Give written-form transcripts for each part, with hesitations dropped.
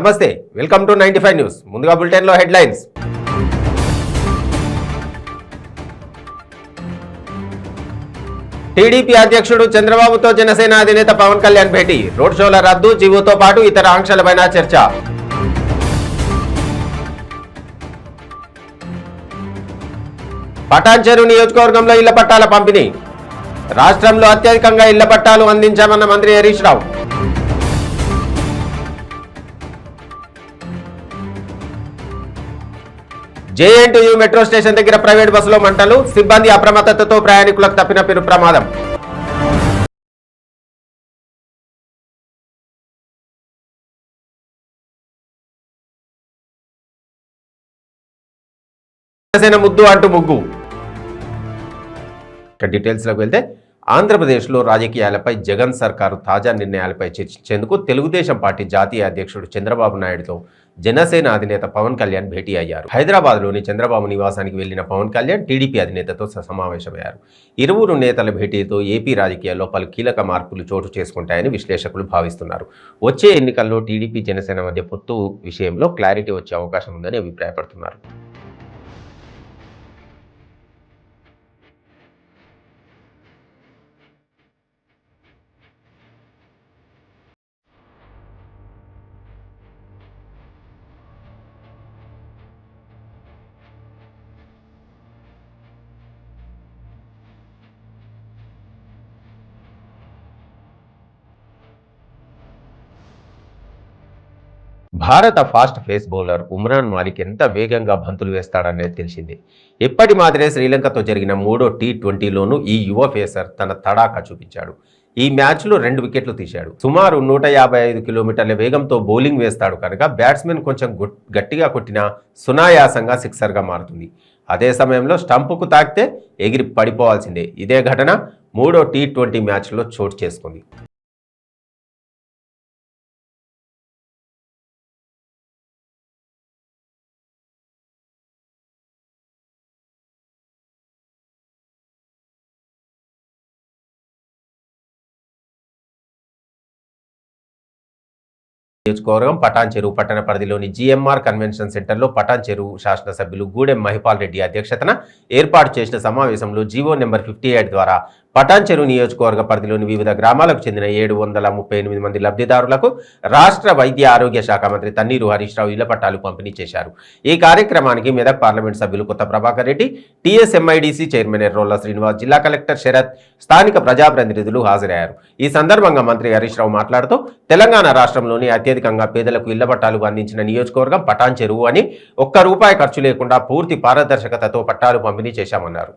నమస్తే, welcome to 95 news. ముందుగా బులెటిన్లో హెడ్లైన్స్. టీడీపీ అధ్యక్షుడు చంద్రబాబుతో జనసేన అధినేత పవన్ కళ్యాణ్ భేటీ. రోడ్ షోల రద్దు, జీవోతో పాటు ఇతర ఆంక్షలపైన చర్చ. పటాన్చెరు నియోజకవర్గంలో ఇళ్ల పట్టాల పంపిణీ. రాష్ట్రంలో అత్యధికంగా ఇళ్ల పట్టాలు అందించామన్న మంత్రి Harish Rao. JNTU metro station దగ్గర ప్రైవేట్ బస్సులో మంటలు, సిబ్బంది అప్రమత్తతతో ప్రయాణికులకు తప్పిన పెను ప్రమాదం. జనసేన ముద్దు అంటూ ముగ్గు. డీటెయిల్స్లోకి వెళ్తే, ఆంధ్రప్రదేశ్లో రాజకీయాలపై జగన్ సర్కారు తాజా నిర్ణయాలపై చర్చించేందుకు తెలుగుదేశం పార్టీ జాతీయ అధ్యక్షుడు చంద్రబాబు నాయుడుతో జనసేన అధినేత పవన్ కళ్యాణ్ భేటీ అయ్యారు. హైదరాబాద్లోని చంద్రబాబు నివాసానికి వెళ్లిన పవన్ కళ్యాణ్ టీడీపీ అధినేతతో సమావేశమయ్యారు. ఇరువురు నేతల భేటీతో ఏపీ రాజకీయాల్లో పలు కీలక మార్పులు చోటు చేసుకుంటాయని విశ్లేషకులు భావిస్తున్నారు. వచ్చే ఎన్నికల్లో టీడీపీ జనసేన మధ్య పొత్తు విషయంలో క్లారిటీ వచ్చే అవకాశం ఉందని అభిప్రాయపడుతున్నారు. భారత fast pace bowler Umran Malik ఎంత వేగంగా బంతులు వేస్తాడనేది తెలిసిందే. ఎప్పటి మాదిరే శ్రీలంకతో జరిగిన 3వ టీ20లోనూ ఈ యువ పేసర్ తన తడాకా చూపించాడు. ఈ మ్యాచ్లో 2 వికెట్లు తీశాడు. సుమారు 155 కిలోమీటర్ల వేగంతో బౌలింగ్ వేస్తాడు కనుక బ్యాట్స్మెన్ కొంచెం గట్టిగా కొట్టినా సునాయాసంగా సిక్సర్గా మారుతుంది. అదే సమయంలో స్టంపుకు తాకితే ఎగిరి పడిపోవాల్సిందే. ఇదే ఘటన 3వ టీ20 మ్యాచ్లో చోటు చేసుకుంది. నియోజకవర్గం పటాన్చెరు పట్టణ పరిధిలోని జీఎంఆర్ కన్వెన్షన్ సెంటర్లో పటాన్చెరు శాసనసభ్యులు గూడెం మహిపాల్ రెడ్డి అధ్యక్షతన ఏర్పాటు చేసిన సమావేశంలో జీవో నెంబర్ 58 ద్వారా పటాన్చెరు నియోజకవర్గ పరిధిలోని వివిధ గ్రామాలకు చెందిన 738 మంది లబ్ధిదారులకు రాష్ట్ర వైద్య ఆరోగ్య శాఖ మంత్రి తన్నీరు హరీష్ రావు ఇళ్ల పట్టాలు పంపిణీ చేశారు. ఈ కార్యక్రమానికి మెదక్ పార్లమెంట్ సభ్యులు కొత్త ప్రభాకర్ రెడ్డి, టీఎస్ఎంఐడిసి చైర్మన్ ఎర్రోళ్ల శ్రీనివాస్, జిల్లా కలెక్టర్ శరత్, స్థానిక ప్రజాప్రతినిధులు హాజరయ్యారు. ఈ సందర్భంగా మంత్రి హరీష్ రావు మాట్లాడుతూ తెలంగాణ రాష్ట్రంలోని అత్యధికంగా పేదలకు ఇళ్ల పట్టాలు అందించిన నియోజకవర్గం పటాన్చెరు అని, ₹1 ఖర్చు లేకుండా పూర్తి పారదర్శకతతో పట్టాలు పంపిణీ చేశామన్నారు.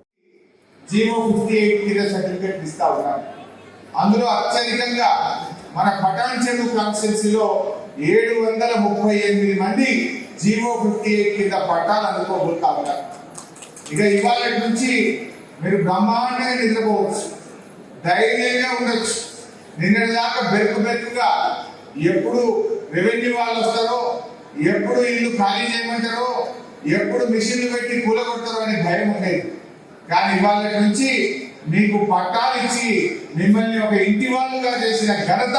జీవో 58 కింద సర్టిఫికేట్ ఇస్తా ఉన్నారు. అందులో అత్యధికంగా మన పటాన్చెరు కాన్స్టిట్యున్సీలో 738 మంది జీవో 58 కింద పట్టాలు అందుకోబోతా ఉన్నారు. ఇక ఇవాళ నుంచి మీరు బ్రహ్మాండంగా నిద్రపోవచ్చు, ధైర్యంగా ఉండొచ్చు. నిన్నటి దాకా బెరుకుగా ఎప్పుడు రెవెన్యూ వాళ్ళు వస్తారో, ఎప్పుడు ఇల్లు ఖాళీ చేయమంటారో, ఎప్పుడు మిషన్లు పెట్టి కూలగొడతారో అని భయం ఉండేది. కానీ ఇవాళ నుంచి మీకు పట్టాలు ఇచ్చి మిమ్మల్ని ఒక ఇంటి వాళ్ళుగా చేసిన ఘనత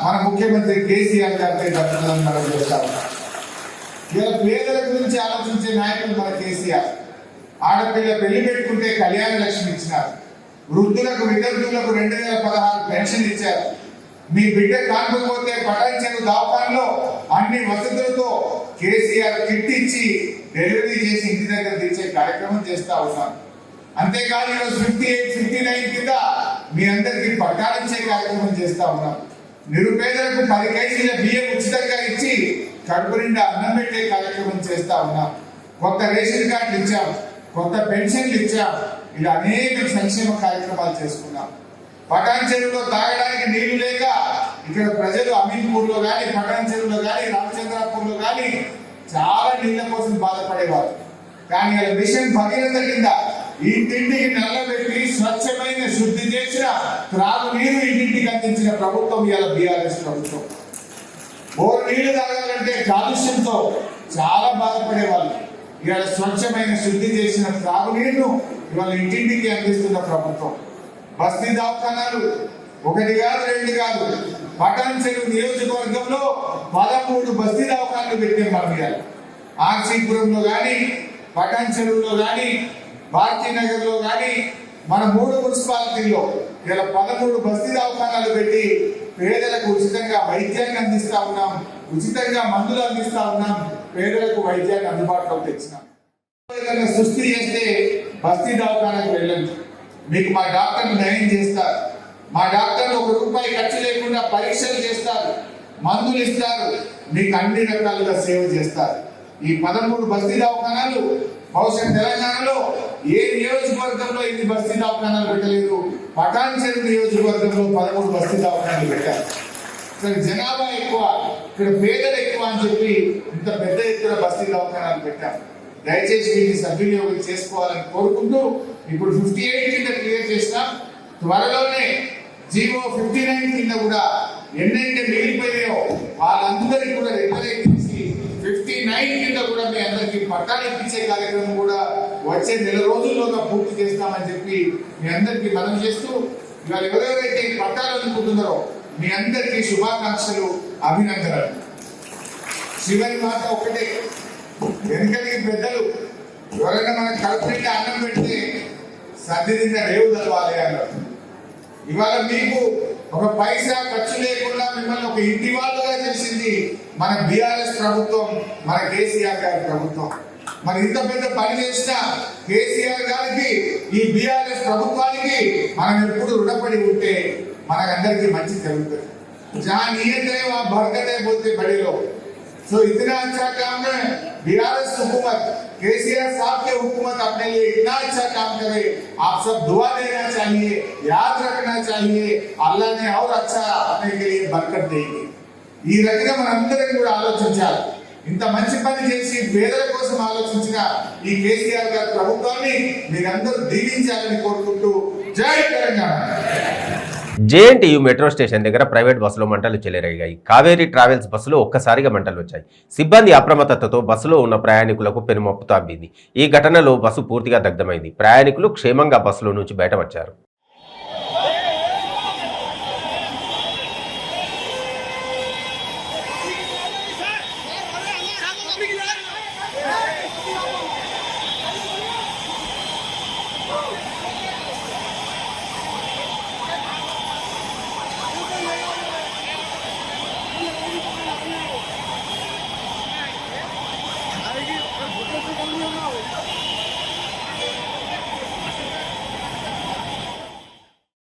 మన ముఖ్యమంత్రి కేసీఆర్ గారికి చేస్తారు. ఇలా పేదల గురించి ఆలోచించే నాయకులు మన కేసీఆర్. ఆడపిల్ల పెళ్లి పెట్టుకుంటే కళ్యాణ లక్ష్మి ఇచ్చినారు. వృద్ధులకు వితంతువులకు 2016 పెన్షన్ ఇచ్చారు. మీ బిడ్డ కాకపోతే పటాన్చెరు దవాఖానలో అన్ని వసతులతో కేసీఆర్ కిట్ ఇచ్చి డెలివరీ చేసి ఇంటి దగ్గర తెచ్చే కార్యక్రమం చేస్తా ఉన్నారు. అంతేకాదు ఈరోజు 58, 59 కింద మీ అందరికీ పట్టాలు ఇచ్చే కార్యక్రమం చేస్తా ఉన్నాం. నిరుపేదలకు 10 కేజీల బియ్యం ఉచితంగా ఇచ్చి కడుపు నిండా అన్నం పెట్టే కార్యక్రమం చేస్తా ఉన్నాం. కొత్త రేషన్ కార్డులు ఇచ్చాం, కొత్త పెన్షన్లు ఇచ్చాం. ఇలా అనేక సంక్షేమ కార్యక్రమాలు చేసుకున్నాం. పటాన్చెరులో తాగడానికి నీళ్లు లేక ఇక్కడ ప్రజలు అమీన్పూర్లో కానీ, పటాన్చెరులో కానీ, రామచంద్రాపూర్లో కానీ చాలా నీళ్ల కోసం బాధపడేవారు. కానీ ఇలా మిషన్ భగీరథ కింద ఇంటింటికి నల్లబెట్టి స్వచ్ఛమైన శుద్ధి చేసిన త్రాగునీరు ఇంటింటికి అందించిన ప్రభుత్వం ఇవాళ బీఆర్ఎస్ ప్రభుత్వం. బోరు నీళ్లు తాగాలంటే కాలుష్యంతో చాలా బాధపడేవాళ్ళు. ఇవాళ స్వచ్ఛమైన శుద్ధి చేసిన త్రాగునీరును ఇవాళ ఇంటింటికి అందిస్తున్న ప్రభుత్వం. బస్తీ దవాఖానాలు 1 కాదు 2 కాదు, పటాన్చెరు నియోజకవర్గంలో 13 బస్తీ దవాఖానలు పెట్టాం మనం ఇవాళ. ఆర్సీపురంలో కానీ, పటాన్ చెరువులో కానీ, భారతీనగర్లో కానీ, మన 3 మున్సిపాలిటీల్లో ఇలా 13 బస్తీ దవాఖానాలు పెట్టి పేదలకు ఉచితంగా వైద్యాన్ని అందిస్తా ఉన్నాం, ఉచితంగా మందులు అందిస్తా ఉన్నాం, పేదలకు వైద్యాన్ని అందుబాటులోకి తెచ్చినాం. ఏదైనా సృష్టి చేస్తే బస్తీ దవాఖానకు వెళ్ళండి, మీకు మా డాక్టర్లు నయం చేస్తారు. మా డాక్టర్లు ₹1 ఖర్చు లేకుండా పరీక్షలు చేస్తారు, మందులు ఇస్తారు, మీకు అన్ని రకాలుగా సేవ చేస్తారు. ఈ 13 బస్తీ దవాఖానాలు బహుశా తెలంగాణలో ఏ నియోజకవర్గంలో ఇన్ని బస్తీ దవాఖానాలు పెట్టలేదు. పటాన్ చెరువు నియోజకవర్గంలో 13 బస్తీ దవాఖానాలు పెట్టారు. ఇక్కడ జనాభా ఎక్కువ, ఇక్కడ పేదలు ఎక్కువ అని చెప్పి ఇంత పెద్ద ఎత్తున బస్తీ దవాఖానాలు పెట్టారు. దయచేసి వీటిని సద్వినియోగం చేసుకోవాలని కోరుకుంటూ ఇప్పుడు 58 కింద క్లియర్ చేసినాం. త్వరలోనే జీవో 59 కింద కూడా ఎన్నైతే మిగిలిపోయాయో వాళ్ళందరికీ కూడా రెగ్యులేట్ చేసి 59 కింద కూడా మీ అందరికీ పట్టాలు ఇప్పించే కార్యక్రమం కూడా వచ్చే నెల రోజుల్లోగా పూర్తి చేస్తామని చెప్పి మీ అందరికీ మనం చేస్తూ, ఇవాళ ఎవరెవరైతే పట్టాలు అనుకుంటున్నారో మీ అందరికీ శుభాకాంక్షలు, అభినందనలు. చివరి మాట ఒకటే, వెనుకటికి పెద్దలు ఎవరైనా మనకు కడుపు నిండా అన్నం పెడితే సర్ది నిండా రేవు తెలవాలి అన్నారు. ఇవాళ మీకు ఒక పైసా ఖర్చు లేకుండా మిమ్మల్ని ఒక ఇంటి వాళ్ళుగా చేసింది మన బీఆర్ఎస్ ప్రభుత్వం, మన కేసీఆర్ గారి ప్రభుత్వం. మరి ఇంత పెద్ద పని చేసిన కేసీఆర్ గారికి, ఈ బీఆర్ఎస్ ప్రభుత్వానికి మనం ఎప్పుడు రుణపడి ఉంటే మనకందరికీ మంచి జరుగుతుంది. जहाँ नियत है वहाँ बरकत है बोलते बड़े लोग. सो इतना अच्छा काम है बीआरएस हुकूमत, केसीआर साहब के हुकूमत अपने लिए इतना अच्छा काम करे. आप सब दुआ देना चाहिए, याद रखना चाहिए, अल्लाह ने और अच्छा अपने के लिए बरकत देगी. ఈ రకంగా మనందరం కూడా ఆలోచించాలి. ఇంత మంచి పని చేసి పేదల కోసం ఆలోచించిన ఈ కేసీఆర్ గారి ప్రభుత్వాన్ని మీరందరూ దీవించాలని కోరుకుంటూ జై తెలంగాణ. జేఎన్టీయూ మెట్రో స్టేషన్ దగ్గర ప్రైవేట్ బస్సులో మంటలు చెలరేగాయి. కావేరీ ట్రావెల్స్ బస్సులో ఒక్కసారిగా మంటలు వచ్చాయి. సిబ్బంది అప్రమత్తతతో బస్సులో ఉన్న ప్రయాణికులకు పెనుమొప్పు తప్పింది. ఈ ఘటనలో బస్సు పూర్తిగా దగ్ధమైంది. ప్రయాణికులు క్షేమంగా బస్సులో నుంచి బయటవచ్చారు.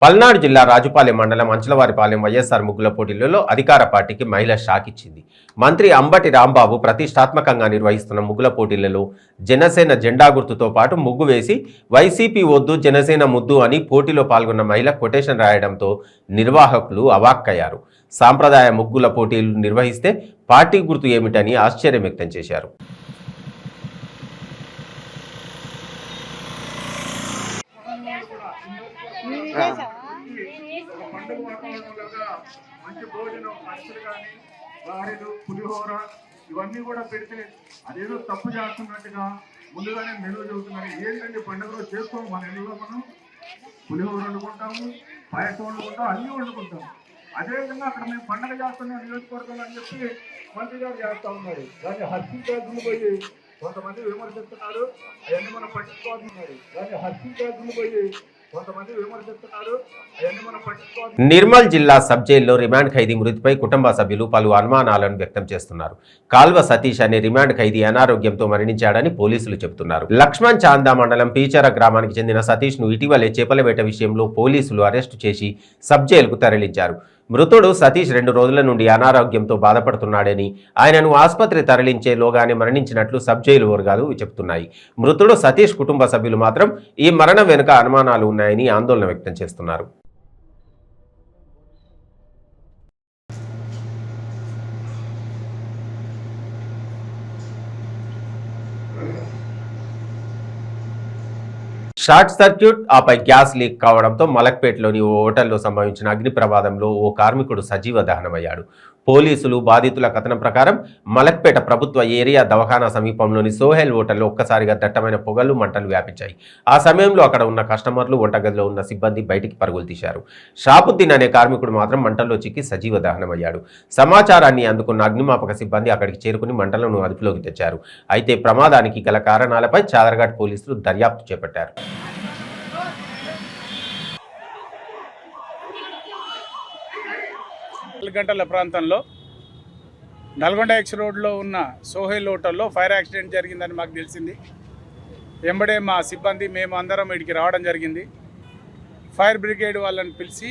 పల్నాడు జిల్లా రాజుపాలెం మండలం అంచలవారిపాలెం వైఎస్ఆర్ ముగ్గుల పోటీలలో అధికార పార్టీకి మహిళ షాక్ ఇచ్చింది. మంత్రి అంబటి రాంబాబు ప్రతిష్టాత్మకంగా నిర్వహిస్తున్న ముగ్గుల పోటీలలో జనసేన జెండా గుర్తుతో పాటు ముగ్గు వేసి వైసీపీ వద్దు జనసేన ముద్దు అని పోటీలో పాల్గొన్న మహిళ కొటేషన్ రాయడంతో నిర్వాహకులు అవాక్కయ్యారు. సాంప్రదాయ ముగ్గుల పోటీలు నిర్వహిస్తే పార్టీ గుర్తు ఏమిటని ఆశ్చర్యం వ్యక్తం చేశారు. పండుగ వాతావరణంలో మంచి భోజనం, మనుషులు కానీ గారెలు, పులిహోర ఇవన్నీ కూడా పెడితే అదేదో తప్పు చేస్తున్నట్టుగా ముందుగానే మెనువు చెబుతున్నారు. ఏంటంటే పండుగలో చేసుకోము, మన ఇళ్ళలో మనం పులిహోర వండుకుంటాము, పాయసం వండుకుంటాం, అన్నీ వండుకుంటాము. అదేవిధంగా అక్కడ మేము పండుగ చేస్తున్నాం నియోజకవర్గంలో అని చెప్పి మంత్రి గారు చేస్తూ ఉన్నారు. దాన్ని హర్షించాల్సింది పోయి కొంతమంది విమర్శిస్తున్నారు, అవన్నీ మనం పట్టించుకోవాల్సింది. దాన్ని హర్షించాల్సింది పోయి నిర్మల్ జిల్లా సబ్ జైల్లో రిమాండ్ ఖైదీ మృతిపై కుటుంబ సభ్యులు పలు అనుమానాలను వ్యక్తం చేస్తున్నారు. కాల్వ సతీష్ అనే రిమాండ్ ఖైదీ అనారోగ్యంతో మరణించాడని పోలీసులు చెబుతున్నారు. లక్ష్మణ్ చాందా మండలం పీచర గ్రామానికి చెందిన సతీష్ ను ఇటీవలే చేపల వేట విషయంలో పోలీసులు అరెస్టు చేసి సబ్ జైలుకు తరలించారు. మృతుడు సతీష్ 2 రోజుల నుండి అనారోగ్యంతో బాధపడుతున్నాడని, ఆయనను ఆసుపత్రి తరలించేలోగానే మరణించినట్లు సబ్ జైలు వర్గాలు చెబుతున్నాయి. మృతుడు సతీష్ కుటుంబ సభ్యులు మాత్రం ఈ మరణం వెనుక అనుమానాలు ఉన్నాయని ఆందోళన వ్యక్తం చేస్తున్నారు. షార్ట్ సర్క్యూట్ ఆపై గ్యాస్ లీక్ కావడంతో మలక్పేటలోని ఓ హోటల్లో సంభవించిన అగ్ని ప్రమాదంలో ఓ కార్మికుడు సజీవ దహనమయ్యాడు. పోలీసులు బాధితుల కథనం ప్రకారం మలక్పేట ప్రభుత్వ ఏరియా దవాఖానా సమీపంలోని సోహెల్ హోటల్లో ఒక్కసారిగా దట్టమైన పొగలు మంటలు వ్యాపించాయి. ఆ సమయంలో అక్కడ ఉన్న కస్టమర్లు, వంటగదిలో ఉన్న సిబ్బంది బయటికి పరుగులు తీశారు. షాపుద్దీన్ అనే కార్మికుడు మాత్రం మంటల్లో చిక్కి సజీవ దహనమయ్యాడు. సమాచారాన్ని అందుకున్న అగ్నిమాపక సిబ్బంది అక్కడికి చేరుకుని మంటలను అదుపులోకి తెచ్చారు. అయితే ప్రమాదానికి గల కారణాలపై చాదరఘాట్ పోలీసులు దర్యాప్తు చేపట్టారు. గంటల ప్రాంతంలో నల్గొండ ఎక్స్ రోడ్లో ఉన్న సోహెల్ హోటల్లో ఫైర్ యాక్సిడెంట్ జరిగిందని మాకు తెలిసింది. వెంబడే మా సిబ్బంది మేము అందరం ఇక్కడికి రావడం జరిగింది. ఫైర్ బ్రిగేడ్ వాళ్ళని పిలిచి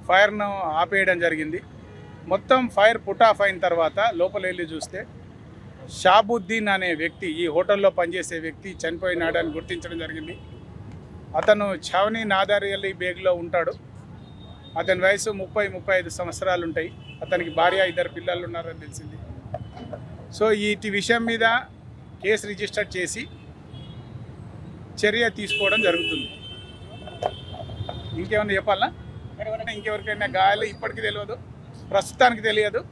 ఫైర్ను ఆపేయడం జరిగింది. మొత్తం ఫైర్ పుట్ ఆఫ్ అయిన తర్వాత లోపల వెళ్ళి చూస్తే షాబుద్దీన్ అనే వ్యక్తి, ఈ హోటల్లో పనిచేసే వ్యక్తి చనిపోయినాడని గుర్తించడం జరిగింది. అతను ఛావనీ నాదారియల్లి బేగ్లో ఉంటాడు. అతని వయసు 30-35 సంవత్సరాలు ఉంటాయి. అతనికి భార్య, 2 పిల్లలు ఉన్నారని తెలిసింది. సో ఈ విషయం మీద కేసు రిజిస్టర్ చేసి చర్య తీసుకోవడం జరుగుతుంది. ఇంకేమన్నా చెప్పాలా? ఇంకెవరికైనా గాయాలు ఇప్పటికీ తెలియదు, ప్రస్తుతానికి తెలియదు.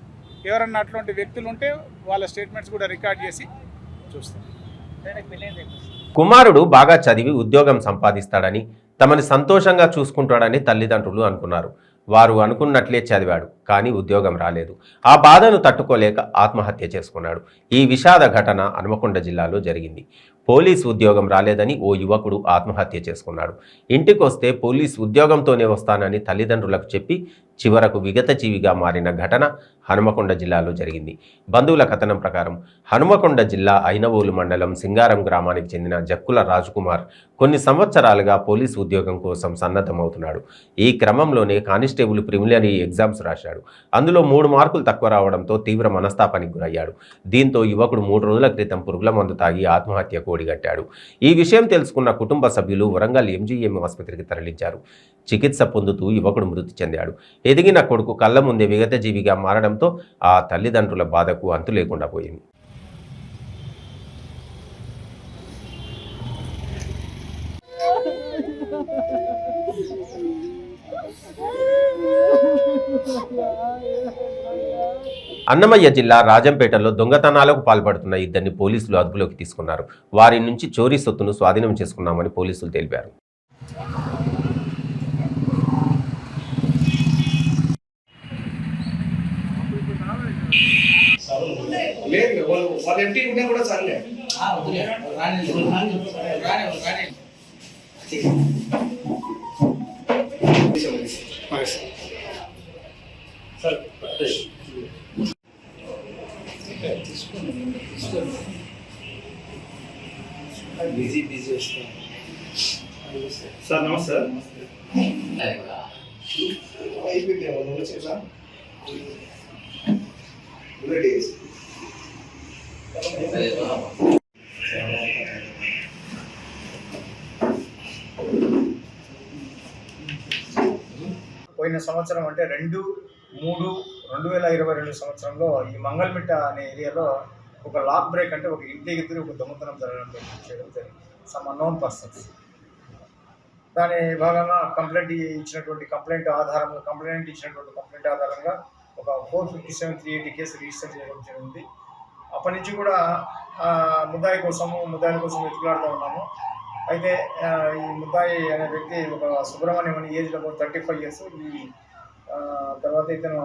ఎవరన్నా అట్లాంటి వ్యక్తులు ఉంటే వాళ్ళ స్టేట్మెంట్స్ కూడా రికార్డ్ చేసి చూస్తాం. కుమారుడు బాగా చదివి ఉద్యోగం సంపాదిస్తాడని, తమని సంతోషంగా చూసుకుంటాడని తల్లిదండ్రులు అనుకున్నారు. వారు అనుకున్నట్లే చదివాడు, కానీ ఉద్యోగం రాలేదు. ఆ బాధను తట్టుకోలేక ఆత్మహత్య చేసుకున్నాడు. ఈ విషాద ఘటన హనుమకొండ జిల్లాలో జరిగింది. పోలీస్ ఉద్యోగం రాలేదని ఓ యువకుడు ఆత్మహత్య చేసుకున్నాడు. ఇంటికొస్తే పోలీస్ ఉద్యోగంతోనే వస్తానని తల్లిదండ్రులకు చెప్పి చివరకు విగతజీవిగా మారిన ఘటన హనుమకొండ జిల్లాలో జరిగింది. బంధువుల కథనం ప్రకారం హనుమకొండ జిల్లా ఐనవోలు మండలం సింగారం గ్రామానికి చెందిన జక్కుల రాజ్కుమార్ కొన్ని సంవత్సరాలుగా పోలీస్ ఉద్యోగం కోసం సన్నద్ధమవుతున్నాడు. ఈ క్రమంలోనే కానిస్టేబుల్ ప్రిలిమినరీ ఎగ్జామ్స్ రాశాడు. అందులో 3 మార్కులు తక్కువ రావడంతో తీవ్ర మనస్తాపానికి గురయ్యాడు. దీంతో యువకుడు 3 రోజుల క్రితం పురుగుల మందు తాగి ఆత్మహత్యకు ఒడిగట్టాడు. ఈ విషయం తెలుసుకున్న కుటుంబ సభ్యులు వరంగల్ ఎంజీఎం ఆసుపత్రికి తరలించారు. చికిత్స పొందుతూ యువకుడు మృతి చెందాడు. ఎదిగిన కొడుకు కళ్ళ ముందే విగతజీవిగా మారడంతో ఆ తల్లిదండ్రుల బాధకు అంతు లేకుండా పోయింది. అన్నమయ్య జిల్లా రాజంపేటలో దొంగతనాలకు పాల్పడుతున్న 2 పోలీసులు అదుపులోకి తీసుకున్నారు. వారి నుంచి చోరీ సొత్తును స్వాధీనం చేసుకున్నామని పోలీసులు తెలిపారు. బిజీ వస్తాను సార్. నమస్తే పోయిన సంవత్సరం అంటే 2/3/2022 సంవత్సరంలో ఈ మంగళమిట్ట అనే ఏరియాలో ఒక లాక్ బ్రేక్ అంటే ఒక ఇంటికి ఎదురు ఒక దొంగతనం చేయడం జరిగింది. Some unknown persons. దాని భాగంగా కంప్లైంట్ ఇచ్చినటువంటి కంప్లైంట్ ఆధారంగా ఒక 457/380 కేసు రిజిస్టర్ చేయడం జరిగింది. అప్పటి నుంచి కూడా ముద్దాయిల కోసం వెతుకులాడుతూ ఉన్నాము. అయితే ఈ ముద్దాయి అనే వ్యక్తి ఒక సుబ్రహ్మణ్యం అనే ఏజ్ అబౌట్ 35 years. ఈ తర్వాత ఇతను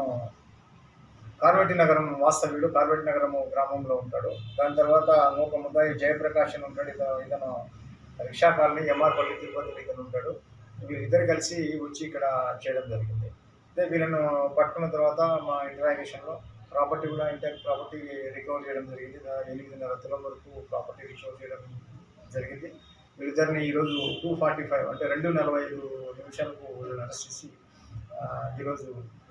కార్వేటి నగరం వాస్తవ్యుడు, కార్వేటి నగరం గ్రామంలో ఉంటాడు. దాని తర్వాత ఒక ముద్దాయి జయప్రకాష్ అని ఉంటాడు. ఇతను రిక్షా కాలనీ ఎంఆర్పల్లి తిరుపతిలో ఇతను ఉంటాడు. వీళ్ళిద్దరు కలిసి వచ్చి ఇక్కడ చేయడం జరిగింది. అయితే వీళ్ళను పట్టుకున్న తర్వాత మా ఇంటరాగేషన్లో ప్రాపర్టీ రికవర్ చేయడం జరిగింది. 8.5 తులం వరకు ప్రాపర్టీ రికవర్ చేయడం జరిగింది. వీళ్ళిద్దరిని ఈరోజు 2:45 అంటే 2:45 నిమిషాలకు వీళ్ళని అరెస్ట్ చేసి ఈరోజు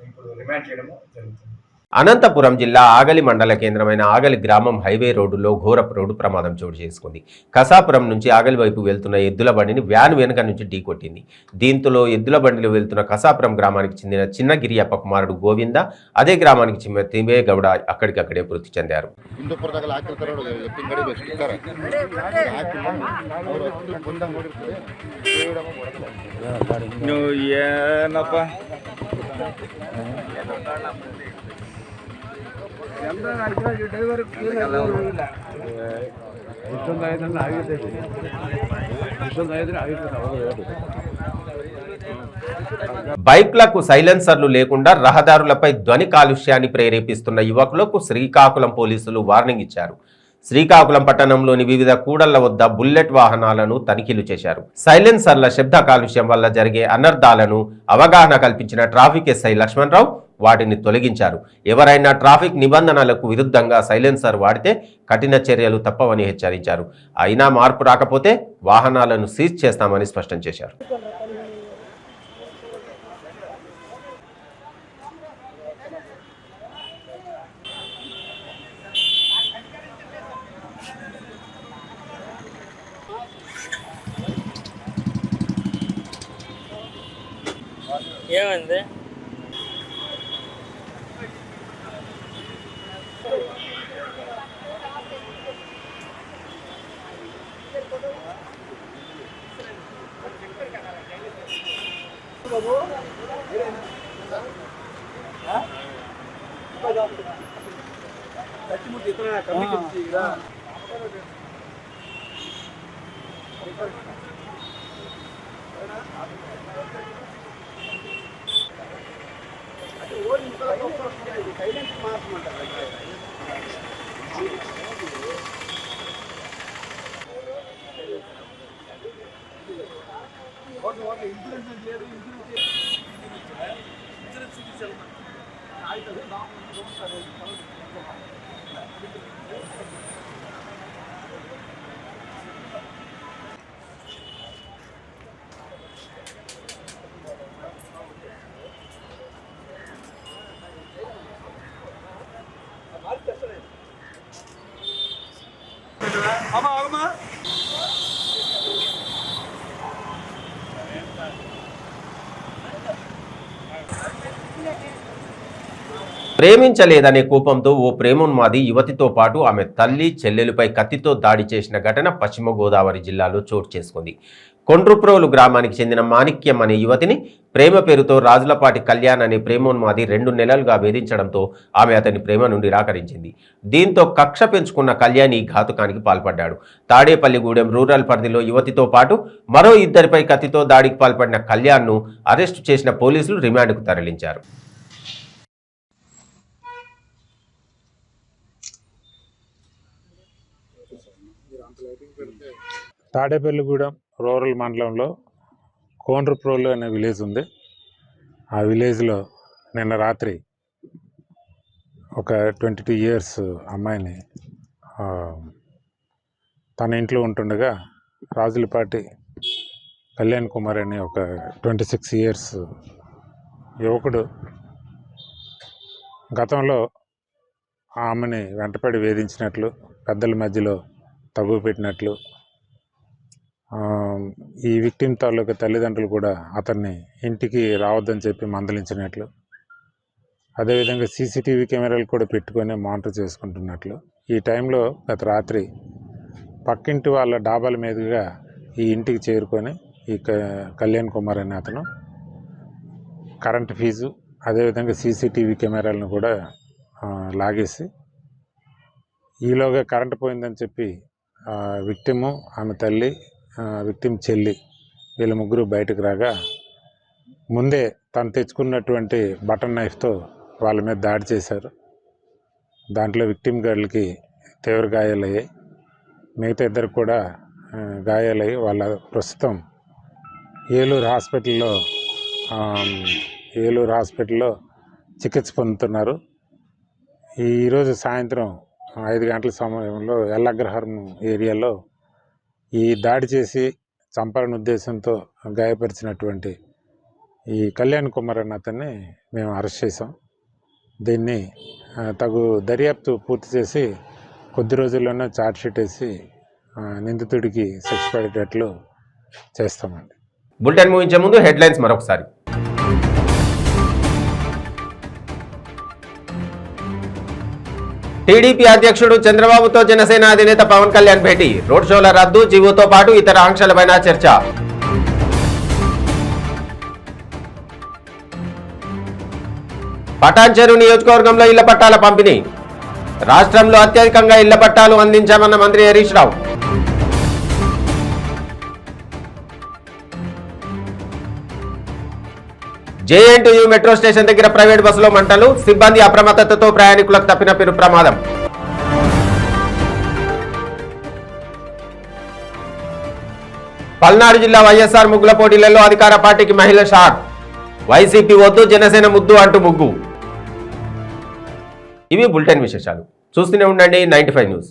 ఇప్పుడు రిమాండ్ చేయడము జరుగుతుంది. అనంతపురం జిల్లా ఆగలి మండల కేంద్రమైన ఆగలి గ్రామం హైవే రోడ్డులో ఘోర రోడ్డు ప్రమాదం చోటు చేసుకుంది. కసాపురం నుంచి ఆగలి వైపు వెళ్తున్న ఎద్దుల బండిని వ్యాన్ వెనుక నుంచి ఢీకొట్టింది. దీంతో ఎద్దుల బండిలో వెళ్తున్న కసాపురం గ్రామానికి చెందిన చిన్నగిరియప్ప కుమారుడు గోవింద, అదే గ్రామానికి చెందిన తిమ్మేగౌడ అక్కడికక్కడే మృతి చెందారు. బైక్లకు సైలెన్సర్లు లేకుండా రహదారులపై ధ్వని కాలుష్యాన్ని ప్రేరేపిస్తున్న యువకులకు శ్రీకాకుళం పోలీసులు వార్నింగ్ ఇచ్చారు. శ్రీకాకుళం పట్టణంలోని వివిధ కూడళ్ల వద్ద బుల్లెట్ వాహనాలను తనిఖీలు చేశారు. సైలెన్సర్ల శబ్ద కాలుష్యం వల్ల జరిగే అనర్థాలను అవగాహన కల్పించిన ట్రాఫిక్ ఎస్ఐ లక్ష్మణరావు వాటిని తొలగించారు. ఎవరైనా ట్రాఫిక్ నిబంధనలకు విరుద్ధంగా సైలెన్సర్ వాడితే కఠిన చర్యలు తప్పవని హెచ్చరించారు. అయినా మార్పు రాకపోతే వాహనాలను సీజ్ చేస్తామని స్పష్టం చేశారు. ఏమైంది? ప్రేమించలేదనే కోపంతో ఓ ప్రేమోన్మాది యువతితో పాటు ఆమె తల్లి, చెల్లెలుపై కత్తితో దాడి చేసిన ఘటన పశ్చిమ గోదావరి జిల్లాలో చోటు చేసుకుంది. కొండ్రుప్రోలు గ్రామానికి చెందిన మాణిక్యం అనే యువతిని ప్రేమ పేరుతో రాజులపాటి కళ్యాణ్ అనే ప్రేమోన్మాది 2 నెలలుగా వేధించడంతో ఆమె అతని ప్రేమ నుండి నిరాకరించింది. దీంతో కక్ష పెంచుకున్న కళ్యాణ్ ఈ ఘాతుకానికి పాల్పడ్డాడు. తాడేపల్లిగూడెం రూరల్ పరిధిలో యువతితో పాటు మరో 2 కత్తితో దాడికి పాల్పడిన కళ్యాణ్ను అరెస్టు చేసిన పోలీసులు రిమాండ్కు తరలించారు. తాడేపల్లిగూడెం రూరల్ మండలంలో కోండ్రుప్రోలు అనే విలేజ్ ఉంది. ఆ విలేజ్లో నిన్న రాత్రి ఒక 22 ఇయర్స్ అమ్మాయిని తన ఇంట్లో ఉంటుండగా రాజులపాటి కళ్యాణ్ కుమార్ అనే ఒక 26 ఇయర్స్ యువకుడు గతంలో ఆమెని వెంటపడి వేధించినట్లు, పెద్దల మధ్యలో తగువ పెట్టినట్లు, ఈ విక్టిమ్ తాలూకా తల్లిదండ్రులు కూడా అతన్ని ఇంటికి రావద్దని చెప్పి మందలించినట్లు, అదేవిధంగా సీసీటీవీ కెమెరాలు కూడా పెట్టుకొని మానిటర్ చేసుకుంటున్నట్లు, ఈ టైంలో గత రాత్రి పక్కింటి వాళ్ళ డాబాల మీదుగా ఈ ఇంటికి చేరుకొని ఈ కళ్యాణ్ కుమార్ అనే అతను కరెంటు ఫీజు, అదేవిధంగా సీసీటీవీ కెమెరాలను కూడా లాగేసి, ఈలోగా కరెంటు పోయిందని చెప్పి విక్టిము, ఆమె తల్లి, విక్టిమ్ చెల్లి వీళ్ళ ముగ్గురు బయటకు రాగా ముందే తను తెచ్చుకున్నటువంటి బటన్ నైఫ్తో వాళ్ళ మీద దాడి చేశారు. దాంట్లో విక్టిమ్ గర్ల్కి తీవ్ర గాయాలయ్యాయి. మిగతా 2 కూడా గాయాలయ్యి వాళ్ళ ప్రస్తుతం ఏలూరు హాస్పిటల్లో చికిత్స పొందుతున్నారు. ఈరోజు సాయంత్రం 5 గంటల సమయంలో ఎల్లగ్రహారం ఏరియాలో ఈ దాడి చేసి చంపాలనే ఉద్దేశంతో గాయపరిచినటువంటి ఈ కళ్యాణ్ కుమార్ అన్న అతన్ని మేము అరెస్ట్ చేసాం. దీన్ని తగు దర్యాప్తు పూర్తి చేసి కొద్ది రోజుల్లోనే ఛార్జ్షీట్ వేసి నిందితుడికి శిక్ష పడేటట్లు చేస్తామండి. బులెటిన్ ముగించే ముందు హెడ్లైన్స్ మరొకసారి. టీడీపీ అధ్యక్షుడు చంద్రబాబుతో జనసేన అధినేత పవన్ కళ్యాణ్ భేటీ. రోడ్ షోల రద్దు, జీవోతో పాటు ఇతర ఆంక్షలపైన చర్చ. పటాన్చెరు నియోజకవర్గంలో ఇళ్ల పట్టాల పంపిణీ. రాష్ట్రంలో అత్యధికంగా ఇళ్ల పట్టాలు అందించామన్న మంత్రి Harish Rao. JNTU metro station దగ్గర ప్రైవేట్ బస్సులో మంటలు, సిబ్బంది అప్రమత్తతతో ప్రయాణికులకు తప్పిన పెను ప్రమాదం. పల్నాడు జిల్లా వైఎస్ఆర్ ముగ్గుల పోటీలలో అధికార పార్టీకి మహిళ షాట్. వైసీపీ వద్దు, జనసేన ముద్దు అంటూ ముగ్గు. ఇవి బులెటిన్ విశేషాలు. చూస్తూనే ఉండండి 95 న్యూస్.